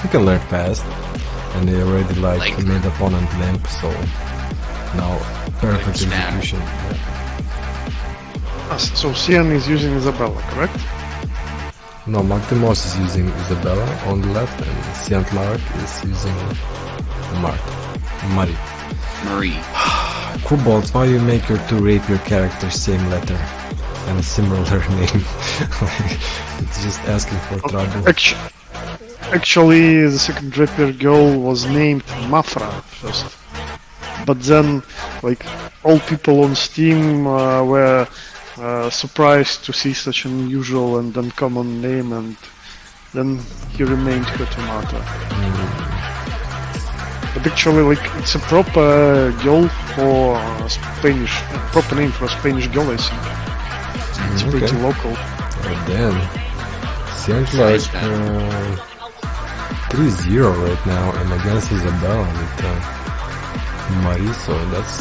You can learn fast, and they already like made opponent limp, so now perfect execution. So Sian is using Isabella, correct? No, Maltimosis is using Isabella on the left, and Siantlark is using Marie. Cobalt, why you make your two rapier characters same letter and a similar name? It's just asking for trouble. Actually, the second rapier girl was named Mafra first, but then, like, all people on Steam were surprised to see such an unusual and uncommon name, and then he remained Hotomata. But actually, like, it's a proper girl for Spanish, proper name for a Spanish girl, I think. It's pretty local. Oh, damn. Siantlark 3-0 right now, and against Isabella with Marie, so that's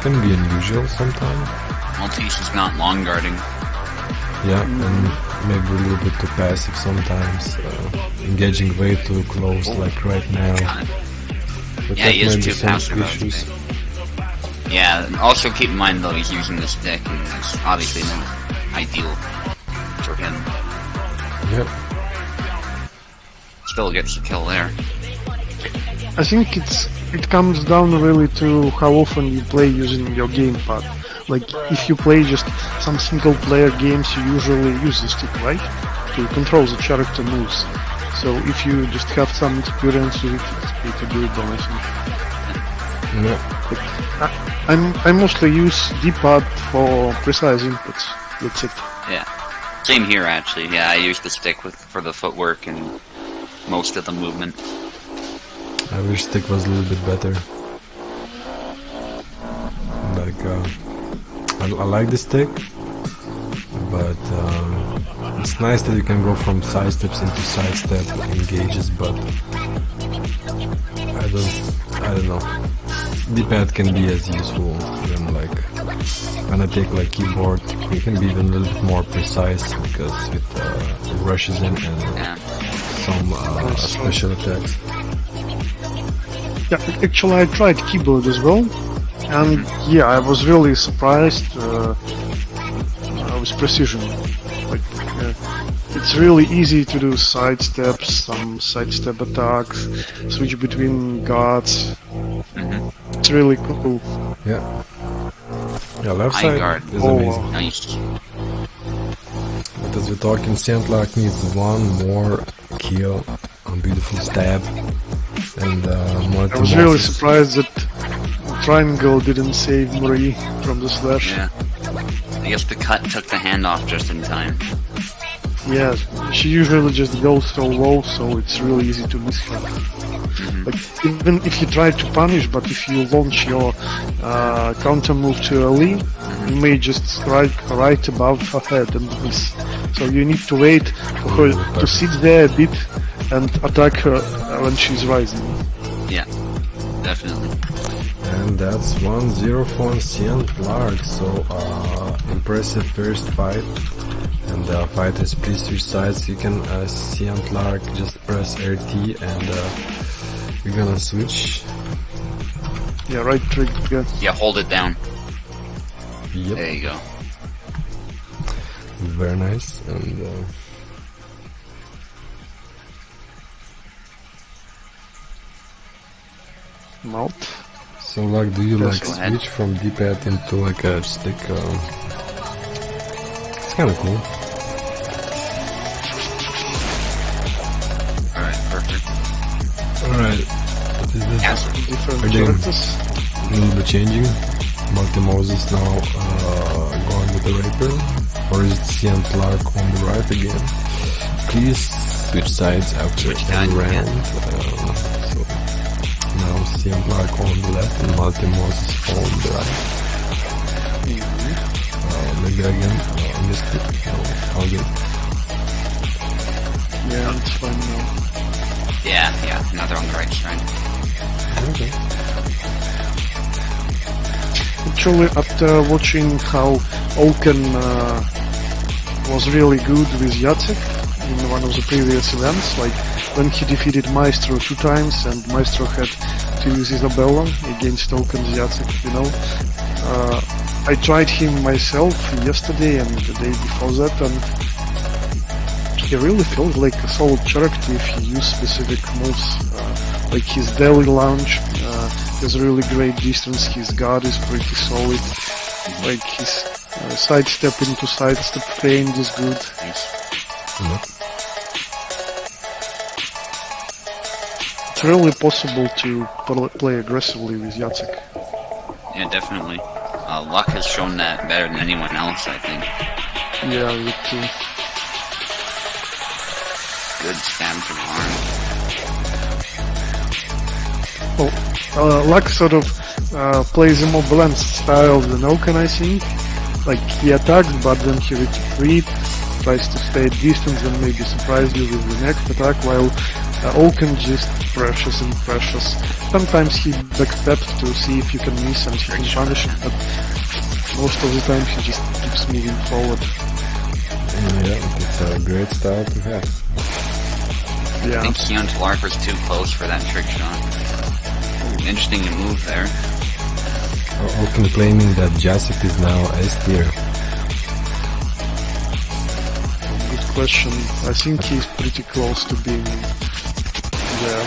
can be unusual sometimes. Maltese is not long guarding. Yeah, and maybe a little bit too passive sometimes, engaging way too close, like right now. But yeah, he is too passive. Issues. Yeah, and also keep in mind though he's using the stick, and it's obviously not ideal for him. Yep. Still gets the kill there. I think it comes down really to how often you play using your gamepad. Like, if you play just some single-player games, you usually use the stick, right? To control the character moves. So if you just have some experience with it, it's pretty doable, I think. Yeah. I mostly use D-pad for precise inputs. That's it. Yeah. Same here, actually. Yeah, I use the stick for the footwork and most of the movement. I wish stick was a little bit better. Like, I like the stick, but it's nice that you can go from side steps into side step engages, but I don't know. D-pad can be as useful when, like, when I take like keyboard, you can be even a little bit more precise because it rushes in and some special attacks. Yeah, actually I tried keyboard as well, and yeah, I was really surprised with precision. Like, it's really easy to do side steps, some side step attacks, switch between guards. It's really cool. Yeah. Yeah, left side is amazing. Nice. But as we're talking, Siantlark needs one more kill on beautiful stab. And I was really surprised that Triangle didn't save Marie from the slash. Yeah. I guess the cut took the hand off just in time. Yeah, she usually just goes so low, so it's really easy to miss her. Like, even if you try to punish, but if you launch your counter move too early, you may just strike right above her head and miss. So you need to wait for her to sit there a bit and attack her when she's rising. Yeah, definitely. And that's 1-0 for Siantlark, so impressive first fight. And the fighters please switch sides. You can Siantlark just press RT and we're gonna switch. Yeah, right trigger. Yeah, hold it down. Yep. There you go. Very nice. And Malt. so, like, do you like go ahead. switch from D-pad into like a stick? It's kind of cool. Alright, perfect. Alright. What is this? Different Again, characters. a little bit changing. Maltimosis now going with the Raper. Or is it Siantlark on the right again? Please switch sides after every round. So now Siantlark on the left and Maltimosis on the right. Maybe again, I missed it. No, all good. Yeah, it's fine now. Yeah, now they're on the right side. Okay. Actually, after watching how Oaken was really good with Jacek, in one of the previous events, like when he defeated Maestro 2 times and Maestro had to use Isabella against Oaken Jacek, you know. I tried him myself yesterday and the day before that, and he really feels like a solid character if he uses specific moves. Like his daily launch has really great distance, his guard is pretty solid, like his sidestep into sidestep feint is good. It's really possible to play aggressively with Jacek. Yeah, definitely. Luck has shown that better than anyone else, I think. Yeah, me too. Good stab to the arm. Well, Luck sort of plays a more balanced style than Oaken, I think. Like, he attacks, but then he retreats, tries to stay at distance and maybe surprise you with the next attack, while Oaken just pressures and pressures. Sometimes he backsteps to see if you can miss and he can punish it, but most of the time he just keeps moving forward. Yeah, it's a great style to have. I Yeah. think Siantlark was too close for that trick shot. Interesting move there. Oaken claiming that Jacek is now S tier. Good question. I think he's pretty close to being there.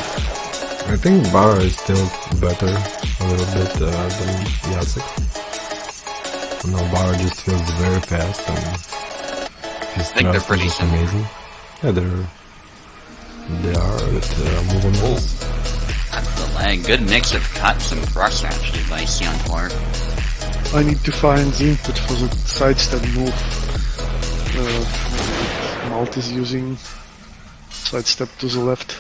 I think Barra is still better a little bit than Jacek. No, Barra just feels very fast and his think they're thrust pretty is just amazing. Yeah, they are move on this. That's the leg. Good mix of cuts and thrusts actually by Siantlark. I need to find the input for the sidestep move. Malt is using sidestep to the left.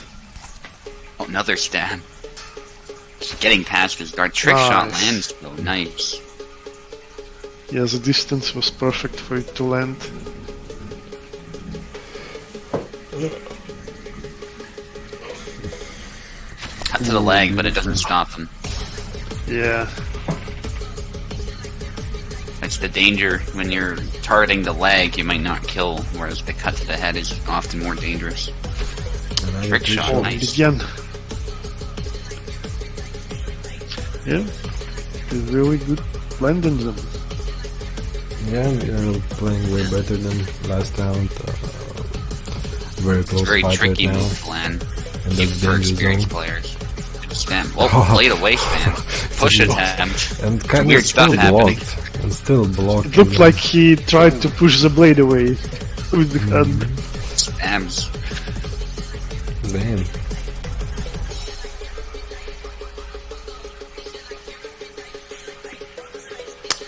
Oh, another stab. Just getting past his guard. Trick shot lands though. Nice. Yeah, the distance was perfect for it to land. Cut to the leg, but it doesn't stop him. Yeah. That's the danger when you're targeting the leg, you might not kill, whereas the cut to the head is often more dangerous. Trick shot, Oh, nice. again. Yeah. He's really good landing them. Yeah, you're playing way better than last round. Very close It's very fight tricky right now. move to land. And Even that's for danger experienced zone. players. Spam. Oh, blade away spam. Push attempt. And kind Weird of stuff still happening. blocked. And still blocked. It looked like he tried to push the blade away with the hand. Spams. Damn.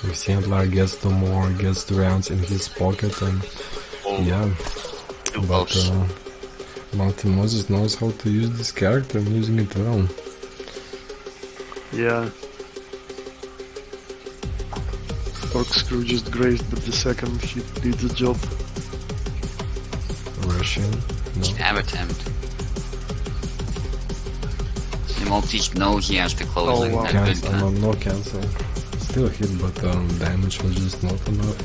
If Siantlark gets the rounds in his pocket, and yeah, but Maltimosis knows how to use this character and using it well. Yeah. Corkscrew just grazed, but the second he did the job. Russian, no. Stab attempt. The Maltese knows he has to close Oh, in wow. that good Cancel, time. no cancel. Still a hit, but damage was just not enough.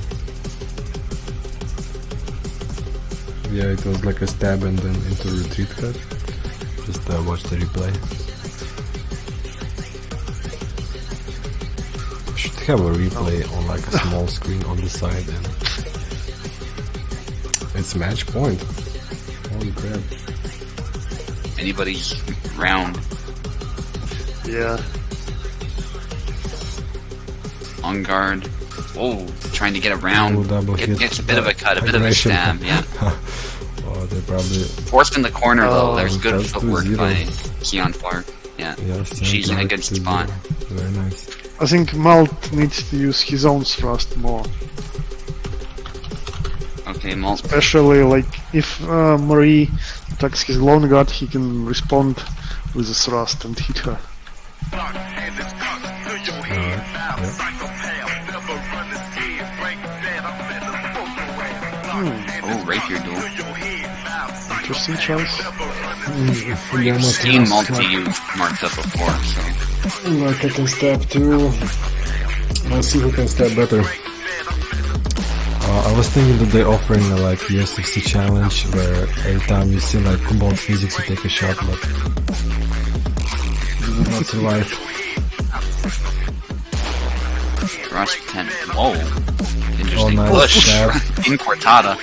Yeah, it was like a stab and then into retreat cut. Just watch the replay. Should have a replay on like a small screen on the side, and it's match point. Holy crap. Anybody's round. Yeah. On guard. Oh, trying to get around. Oh, double hit. It's a bit of a cut, a bit of a Aggression. stab, yeah. Oh, they probably... Forced in the corner though, Oh, there's good that's footwork 2-0. by Siantlark. Yeah. Yeah, She's in a good spot. Very nice. I think Malt needs to use his own thrust more. Okay, Malt. Especially like if Marie attacks his long guard, he can respond with a thrust and hit her. Oh, rapier duel. Interesting choice. Seen multi marked up before, so. Like I can stab too. Let's see who can stab better. I was thinking that they're offering a like USFC challenge where every time you see like cobalt physics you take a shot, but you will not survive. Rush 10. Whoa. Interesting Oh, nice push. stab. In Quartada.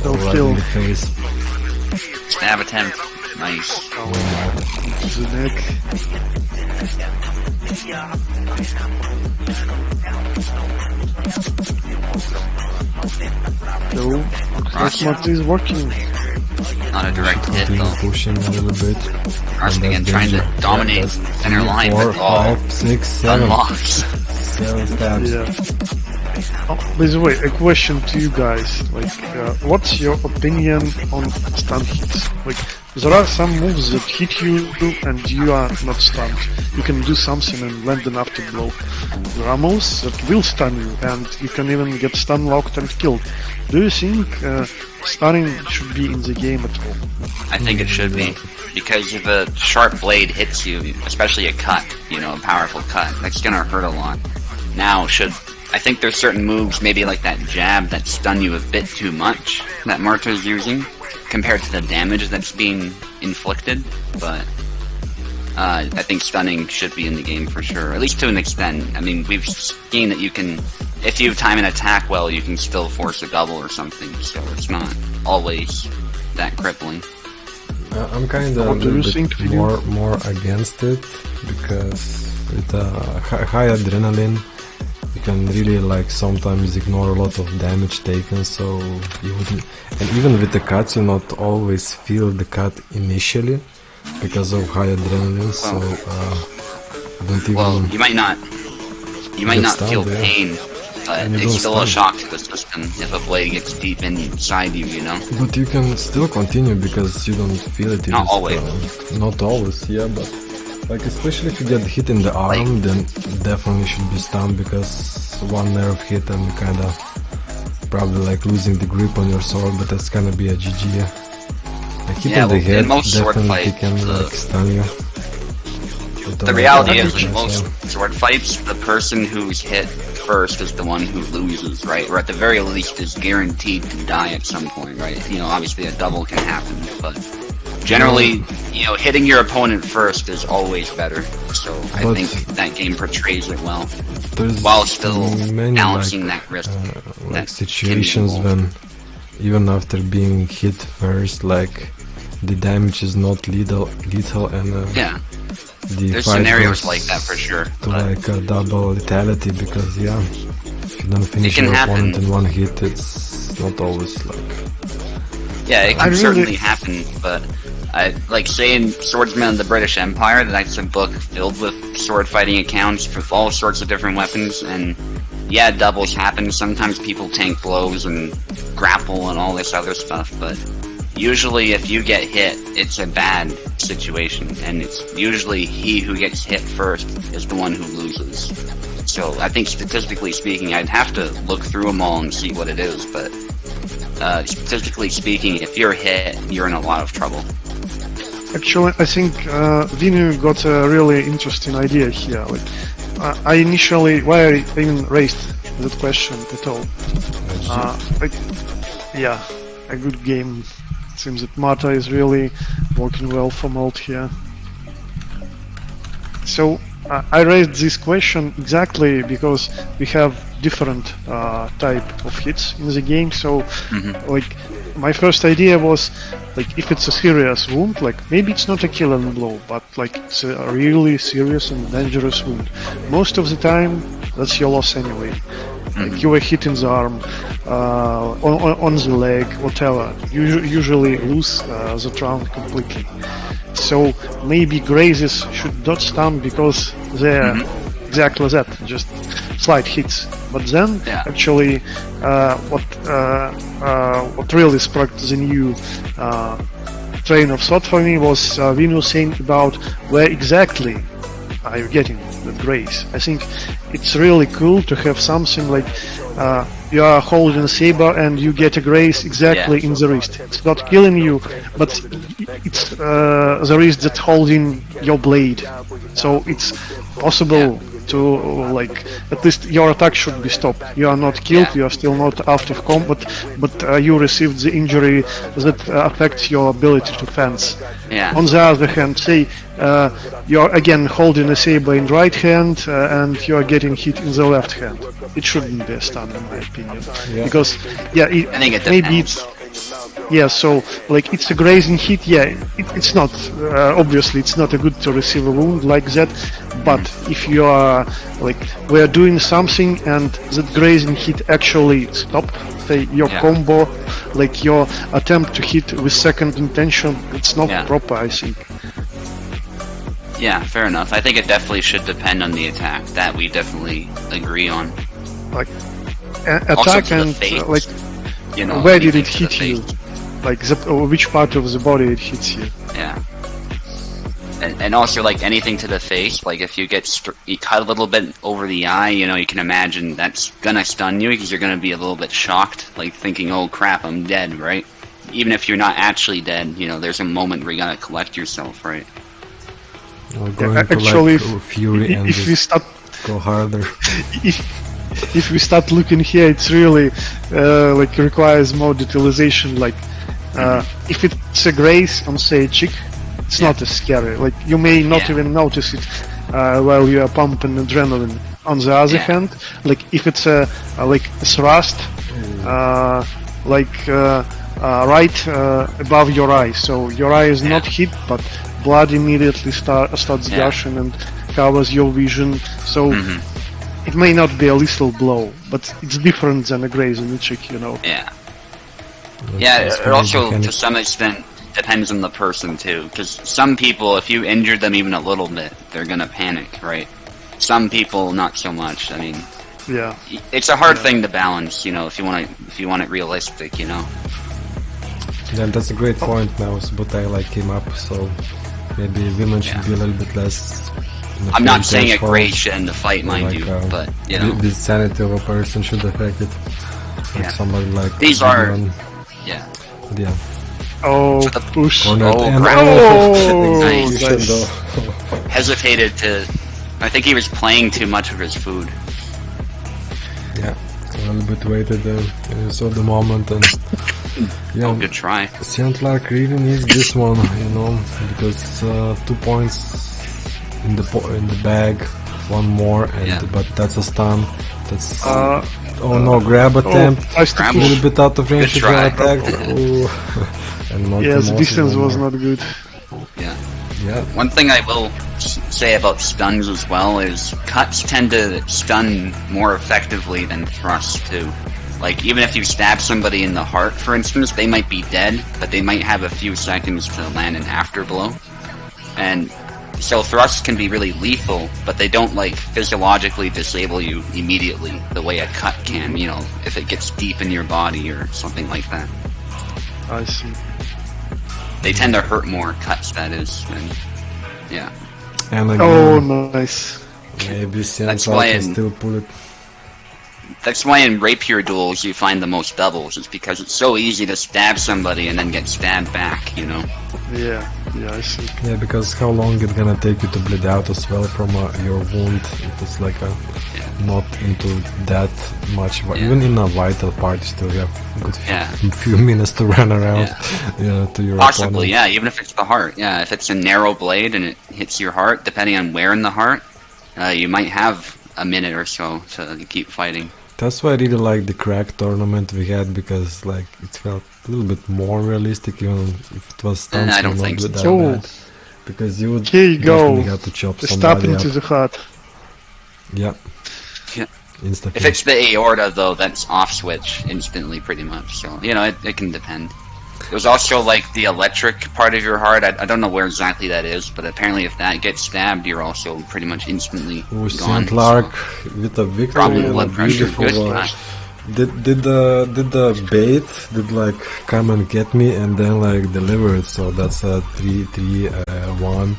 Oh, right in the face. Stab attempt. Nice. The neck. So, Crossmark is working. Not a direct hit Continue though. pushing a little bit. Rush And again that's trying to danger. dominate That's center 3, line, 4, but oh, 5, 6, 7. unlocks. 7 stabs. Yeah. Oh, by the way, a question to you guys. Like, what's your opinion on stun hits? Like, there are some moves that hit you and you are not stunned. You can do something and land an afterblow. There are moves that will stun you and you can even get stun locked and killed. Do you think stunning should be in the game at all? I think it should be. Because if a sharp blade hits you, especially a cut, you know, a powerful cut, that's gonna hurt a lot. Now, I think there's certain moves, maybe like that jab, that stun you a bit too much, that Marta's using, compared to the damage that's being inflicted, but I think stunning should be in the game for sure, at least to an extent. I mean, we've seen that you can, if you time an attack well, you can still force a double or something, so it's not always that crippling. I'm kind of a little bit more against it, because with high adrenaline you can really like sometimes ignore a lot of damage taken, so you wouldn't, and even with the cuts you not always feel the cut initially because of high adrenaline, so I don't even... Well, you might not feel yeah. pain, but it's still a shock to the system if a blade gets deep inside you, you know? But you can still continue because you don't feel it. Not always. Not always, yeah, but like especially if you get hit in the arm, then definitely should be stunned, because one nerve hit and you kinda probably like losing the grip on your sword, but that's gonna be a GG. Like hit in the head, in most sword definitely fights, can like stun you. But, the reality is, damage, in most sword fights, the person who's hit first is the one who loses, right? Or at the very least is guaranteed to die at some point, right? You know, obviously a double can happen, but generally, you know, hitting your opponent first is always better. So I think that game portrays it well, while still balancing that risk. Like situations when even after being hit first, like the damage is not lethal, and yeah. There's fight scenarios like that for sure. To like a double lethality, because yeah, if you don't finish your opponent in one hit, it's not always like... Yeah, it can certainly happen, but like say in Swordsman of the British Empire, that's a book filled with sword fighting accounts for all sorts of different weapons, and yeah, doubles happen. Sometimes people tank blows and grapple and all this other stuff, but usually if you get hit, it's a bad situation, and it's usually he who gets hit first is the one who loses. So I think statistically speaking, I'd have to look through them all and see what it is, but statistically speaking, if you're hit, you're in a lot of trouble. Actually, I think Vinu got a really interesting idea here. Like, I initially, why I even raised that question at all? Yeah, a good game. It seems that Marta is really working well for Malt here. So I raised this question exactly because we have different type of hits in the game. So like my first idea was like if it's a serious wound, like maybe it's not a killing blow, but like it's a really serious and dangerous wound. Most of the time that's your loss anyway. Like you were hit in the arm, on the leg, whatever. You usually lose the round completely. So maybe grazes should not stun because they're exactly that, just slight hits. But then actually, what really sparked the new train of thought for me was Vinu saying about where exactly are you getting the graze. I think it's really cool to have something like you are holding a saber and you get a graze exactly in the wrist. It's not killing you, but it's the wrist that's holding your blade. So it's possible to like at least your attack should be stopped. You are not killed, you are still not out of combat, but you received the injury that affects your ability to fence. Yeah. On the other hand, say you're again holding a saber in right hand and you are getting hit in the left hand. It shouldn't be a stun in my opinion, because I think it maybe depends. so like it's a grazing hit. It's not obviously it's not a good to receive a wound like that. But if you are like we are doing something and that grazing hit actually stopped, say your combo, like your attempt to hit with second intention, it's not proper, I think. Yeah, fair enough. I think it definitely should depend on the attack. That we definitely agree on. Like Also attack to the and face, like you know, where did it anything to hit the you? face. Like which part of the body it hits you? Yeah. And also like anything to the face, like if you get you cut a little bit over the eye, you know, you can imagine that's gonna stun you because you're gonna be a little bit shocked, like thinking, oh crap, I'm dead, right? Even if you're not actually dead, you know, there's a moment where you gotta collect yourself, right? Actually, fury and if we start go harder. if we start looking here, it's really like requires more detailization. Like if it's a graze on say a chick, it's not as scary. Like you may not even notice it while you are pumping adrenaline. On the other hand, like if it's a like a thrust, right above your eye, so your eye is not hit, but blood immediately starts gushing and covers your vision. So it may not be a lethal blow, but it's different than a graze on a chick, you know. Yeah. Yeah, it also to some extent depends on the person too, because some people, if you injure them even a little bit, they're gonna panic, right? Some people not so much. I mean, it's a hard thing to balance, you know, if you want it realistic, you know. Yeah, that's a great point now, but I like came up, so maybe women should be a little bit less. I'm not saying a graze should end the fight, mind you, but you know, the sanity of a person should affect it. Like somebody like these are, Oh, push! Nice. Hesitated to. I think he was playing too much of his food. Yeah, a little bit waited there. And you saw the moment and. Yeah, good try. Siantlark really needs this one, you know, because 2 points in the bag, one more, and but that's a stun. That's oh no, grab attempt, a little bit out of range to get attacked. And the distance was not good. Yeah. One thing I will say about stuns as well is cuts tend to stun more effectively than thrusts too. Like, even if you stab somebody in the heart, for instance, they might be dead, but they might have a few seconds to land an afterblow. And so thrusts can be really lethal, but they don't, like, physiologically disable you immediately, the way a cut can, you know, if it gets deep in your body or something like that. I see. They tend to hurt more, cuts, that is, and, yeah. And again, oh, nice. Maybe Siantlark can still pull it. That's why in rapier duels you find the most doubles. It's because it's so easy to stab somebody and then get stabbed back, you know? Yeah, I see. Yeah, because how long it's gonna take you to bleed out as well from your wound if it's like not into that much. Even in a vital part you still have a good few minutes to run around to your Possibly, opponent. even if it's the heart. Yeah, if it's a narrow blade and it hits your heart, depending on where in the heart, you might have a minute or so to keep fighting. That's why I really like the crack tournament we had, because like it felt a little bit more realistic, even if it was stunts. I don't think so. Bad, because you would Here you go. have to chop Stab somebody into up. the heart. Yeah. If it's the aorta, though, that's off switch instantly, pretty much. So you know, it can depend. There's also like the electric part of your heart. I don't know where exactly that is, but apparently if that gets stabbed, you're also pretty much instantly gone. Siantlark with a victory Problem and blood a pressure. beautiful. Did the bait like come and get me and then like deliver it? So that's a 3-3-1.